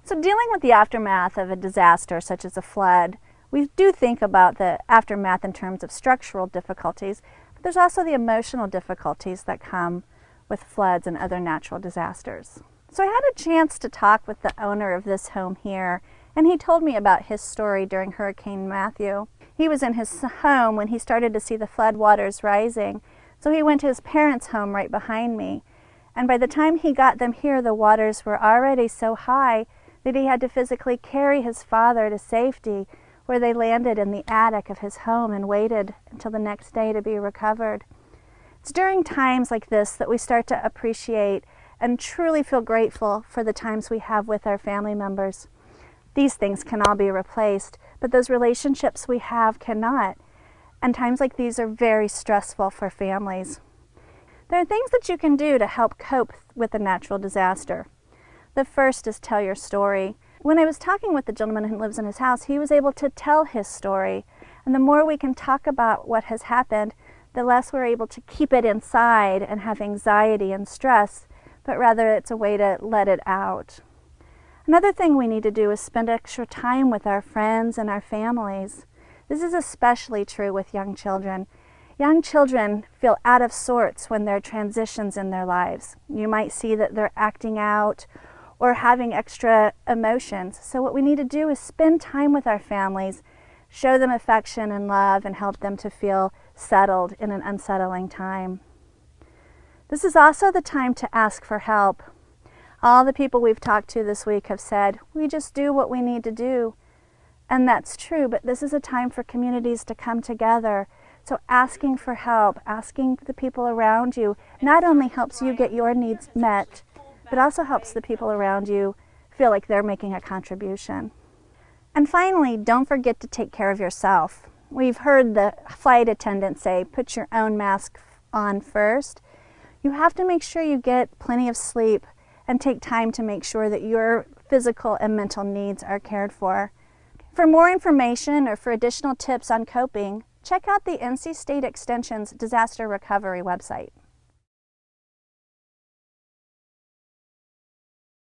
So dealing with the aftermath of a disaster such as a flood, we do think about the aftermath in terms of structural difficulties, but there's also the emotional difficulties that come with floods and other natural disasters. So I had a chance to talk with the owner of this home here, and he told me about his story during Hurricane Matthew. He was in his home when he started to see the flood waters rising, so he went to his parents' home right behind me. And by the time he got them here, the waters were already so high that he had to physically carry his father to safety, where they landed in the attic of his home and waited until the next day to be recovered. It's during times like this that we start to appreciate and truly feel grateful for the times we have with our family members. These things can all be replaced, but those relationships we have cannot. And times like these are very stressful for families. There are things that you can do to help cope with a natural disaster. The first is tell your story. When I was talking with the gentleman who lives in his house, he was able to tell his story. And the more we can talk about what has happened, the less we're able to keep it inside and have anxiety and stress, but rather it's a way to let it out. Another thing we need to do is spend extra time with our friends and our families. This is especially true with young children. Young children feel out of sorts when there are transitions in their lives. You might see that they're acting out or having extra emotions. So what we need to do is spend time with our families, show them affection and love, and help them to feel settled in an unsettling time. This is also the time to ask for help. All the people we've talked to this week have said, we just do what we need to do. And that's true, but this is a time for communities to come together. So asking for help, asking the people around you, not only helps you get your needs met, but also helps the people around you feel like they're making a contribution. And finally, don't forget to take care of yourself. We've heard the flight attendant say, put your own mask on first. You have to make sure you get plenty of sleep and take time to make sure that your physical and mental needs are cared for. For more information or for additional tips on coping, check out the NC State Extension's Disaster Recovery website.